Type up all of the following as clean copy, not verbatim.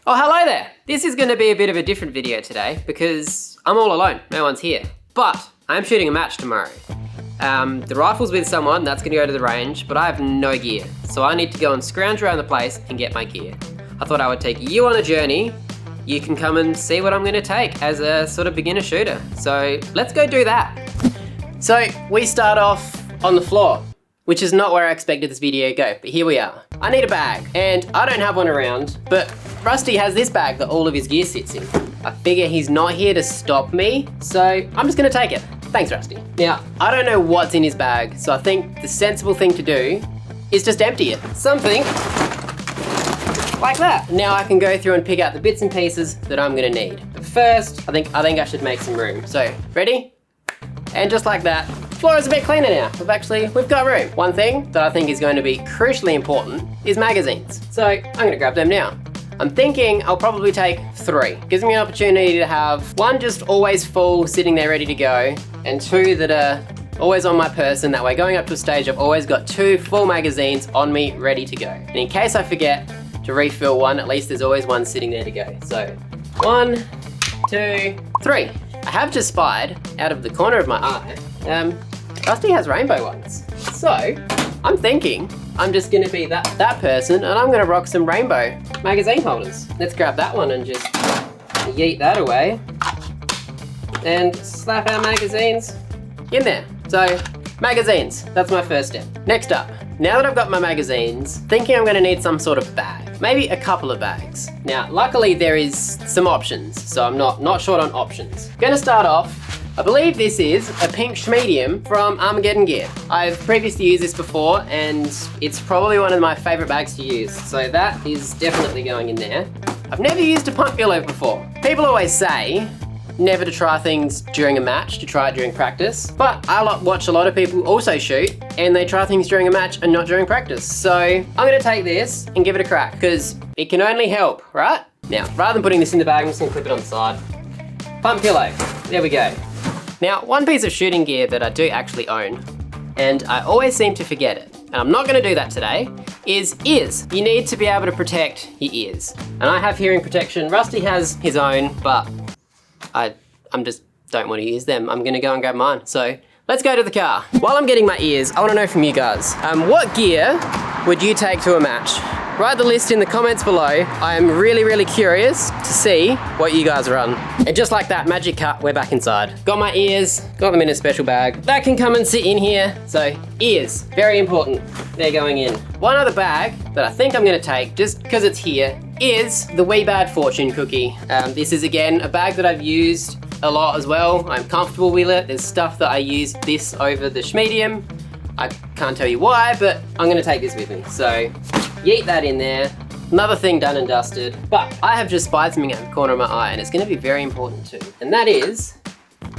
Oh, hello there. This is going to be a bit of a different video today because I'm all alone. No one's here. But I'm shooting a match tomorrow. The rifle's with someone, that's going to go to the range, but I have no gear. So I need to go and scrounge around the place and get my gear. I thought I would take you on a journey. You can come and see what I'm going to take as a sort of beginner shooter. So let's go do that. So we start off on the floor, which is not where I expected this video to go, but here we are. I need a bag, and I don't have one around, but Rusty has this bag that all of his gear sits in. I figure he's not here to stop me, so I'm just gonna take it. Thanks, Rusty. Now, I don't know what's in his bag, so I think the sensible thing to do is just empty it. Something like that. Now I can go through and pick out the bits and pieces that I'm gonna need. But first, I think I should make some room. So, ready? And just like that, floor is a bit cleaner now. We've got room. One thing that I think is going to be crucially important is magazines. So I'm gonna grab them now. I'm thinking I'll probably take 3. Gives me an opportunity to have 1 just always full, sitting there ready to go, and 2 that are always on my person. That way, going up to a stage, I've always got 2 full magazines on me, ready to go. And in case I forget to refill 1, at least there's always 1 sitting there to go. So 1, 2, 3. I have just spied out of the corner of my eye, Rusty has rainbow ones. So I'm thinking I'm just gonna be that person, and I'm gonna rock some rainbow magazine holders. Let's grab that one and just yeet that away and slap our magazines in there. So magazines, that's my first step. Next up, now that I've got my magazines, thinking I'm gonna need some sort of bag, maybe a couple of bags. Now, luckily there is some options, so I'm not short on options. Gonna start off, I believe this is a pink Schmedium from Armageddon Gear. I've previously used this before, and it's probably one of my favorite bags to use, so that is definitely going in there. I've never used a pump pillow before. People always say never to try things during a match, to try it during practice. But I watch a lot of people also shoot, and they try things during a match and not during practice. So I'm gonna take this and give it a crack, because it can only help, right? Now, rather than putting this in the bag, I'm just gonna clip it on the side. Pump pillow, there we go. Now, one piece of shooting gear that I do actually own, and I always seem to forget it, and I'm not gonna do that today, is ears. You need to be able to protect your ears. And I have hearing protection. Rusty has his own, but I'm just don't want to use them. I'm gonna go and grab mine. So let's go to the car. While I'm getting my ears, I wanna know from you guys, what gear would you take to a match? Write the list in the comments below. I am really, really curious to see what you guys run. And just like that, magic cut, we're back inside. Got my ears, got them in a special bag. That can come and sit in here. So ears, very important. They're going in. One other bag that I think I'm gonna take, just because it's here, is the Wee Bad Fortune cookie. This is again a bag that I've used a lot as well. I'm comfortable with it. There's stuff that I use this over the Schmedium. I can't tell you why, but I'm gonna take this with me. So yeet that in there. Another thing done and dusted. But I have just spied something out of the corner of my eye, and it's gonna be very important too. And that is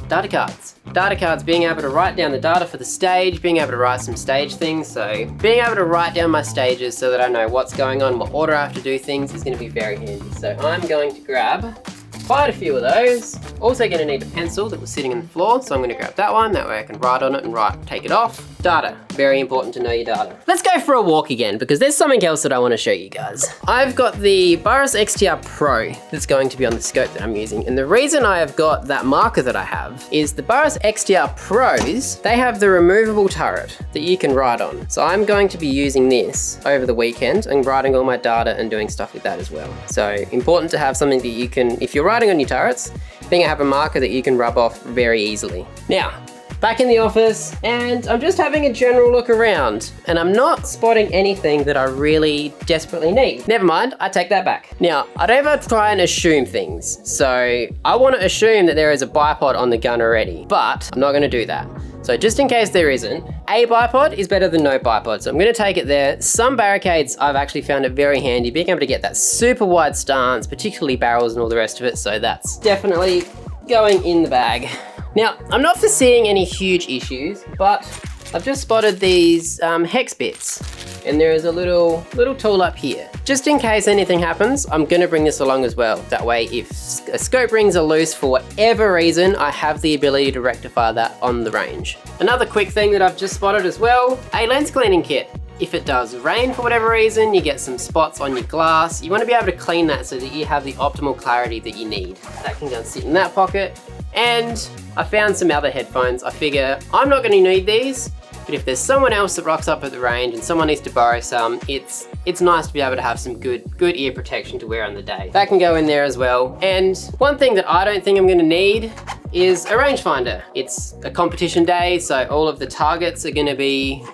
data cards. Data cards, being able to write down the data for the stage, being able to write some stage things. So being able to write down my stages so that I know what's going on, what order I have to do things is gonna be very handy. So I'm going to grab quite a few of those. Also gonna need a pencil that was sitting on the floor, so I'm gonna grab that one. That way I can write on it and take it off. Data, very important to know your data. Let's go for a walk again, because there's something else that I wanna show you guys. I've got the Barras XTR Pro that's going to be on the scope that I'm using. And the reason I have got that marker that I have is the Barras XTR Pros, they have the removable turret that you can write on. So I'm going to be using this over the weekend and writing all my data and doing stuff with that as well. So important to have something that you can, if you're writing on your turrets, being able to have a marker that you can rub off very easily. Now, back in the office, and I'm just having a general look around, and I'm not spotting anything that I really desperately need. Never mind, I take that back. Now, I don't ever try and assume things, so I want to assume that there is a bipod on the gun already, but I'm not going to do that. So just in case there isn't, a bipod is better than no bipod, so I'm gonna take it there. Some barricades, I've actually found it very handy, being able to get that super wide stance, particularly barrels and all the rest of it, so that's definitely going in the bag. Now, I'm not foreseeing any huge issues, but I've just spotted these hex bits, and there is a little tool up here. Just in case anything happens, I'm gonna bring this along as well. That way, if scope rings are loose for whatever reason, I have the ability to rectify that on the range. Another quick thing that I've just spotted as well, a lens cleaning kit. if it does rain for whatever reason, you get some spots on your glass. You want to be able to clean that so that you have the optimal clarity that you need. That can go and sit in that pocket. And I found some other headphones. I figure I'm not going to need these, but if there's someone else that rocks up at the range and someone needs to borrow some, it's nice to be able to have some good ear protection to wear on the day. That can go in there as well. And one thing that I don't think I'm going to need is a rangefinder. It's a competition day, so all of the targets are going to be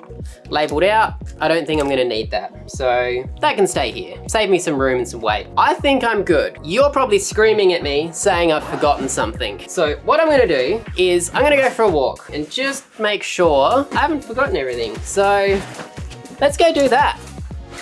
labeled out. I don't think I'm going to need that. So that can stay here. Save me some room and some weight. I think I'm good. You're probably screaming at me saying I've forgotten something. So what I'm going to do is I'm going to go for a walk and just make sure I haven't forgotten everything. So let's go do that.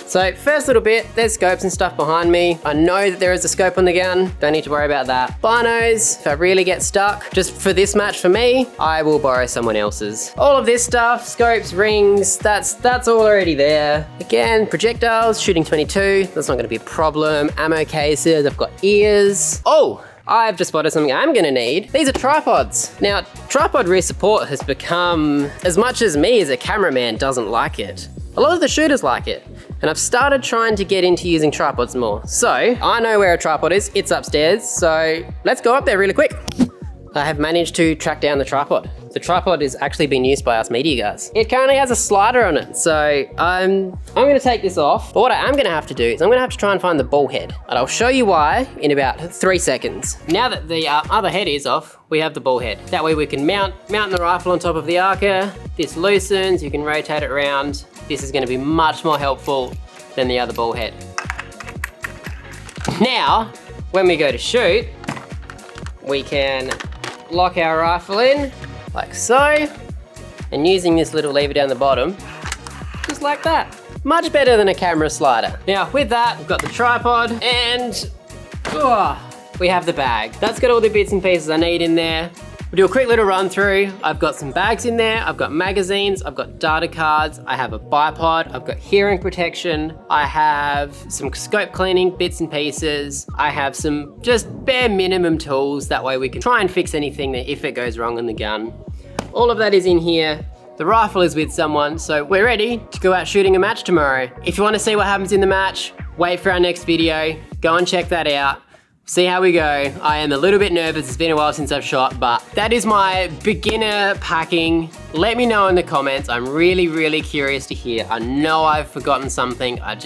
So first little bit, there's scopes and stuff behind me. I know that there is a scope on the gun. Don't need to worry about that. Binos, if I really get stuck, just for this match for me, I will borrow someone else's. All of this stuff, scopes, rings, that's all already there. Again, projectiles, shooting 22, that's not gonna be a problem. Ammo cases, I've got ears. Oh! I've just spotted something I'm gonna need. These are tripods. Now, tripod rear support has become, as much as me as a cameraman doesn't like it, a lot of the shooters like it. And I've started trying to get into using tripods more. So, I know where a tripod is, it's upstairs, so let's go up there really quick. I have managed to track down the tripod. The tripod is actually being used by us media guys. It currently has a slider on it, so I'm gonna take this off. But what I am gonna have to do is I'm gonna have to try and find the ball head. And I'll show you why in about 3 seconds. Now that the other head is off, we have the ball head. That way we can mount the rifle on top of the Arca. This loosens, you can rotate it around. This is gonna be much more helpful than the other ball head. Now, when we go to shoot, we can lock our rifle in, like so, and using this little lever down the bottom, just like that. Much better than a camera slider. Now, with that, we've got the tripod, and we have the bag. That's got all the bits and pieces I need in there. We'll do a quick little run through. I've got some bags in there, I've got magazines, I've got data cards, I have a bipod, I've got hearing protection, I have some scope cleaning bits and pieces, I have some just bare minimum tools, that way we can try and fix anything that if it goes wrong on the gun. All of that is in here. The rifle is with someone, so we're ready to go out shooting a match tomorrow. If you want to see what happens in the match, wait for our next video, go and check that out. See how we go. I am a little bit nervous, it's been a while since I've shot, but that is my beginner packing. Let me know in the comments, I'm really curious to hear. I know I've forgotten something, I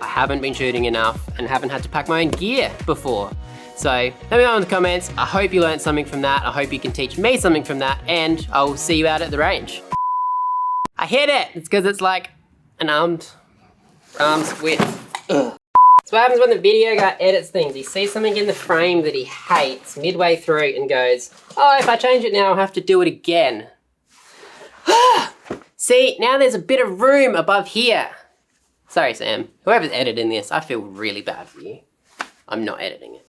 haven't been shooting enough and haven't had to pack my own gear before. So let me know in the comments, I hope you learned something from that, I hope you can teach me something from that, and I'll see you out at the range. I hit it, it's because it's like an arm's width. Ugh. So what happens when the video guy edits things? He sees something in the frame that he hates midway through and goes, oh, if I change it now, I'll have to do it again. See, now there's a bit of room above here. Sorry, Sam. Whoever's editing this, I feel really bad for you. I'm not editing it.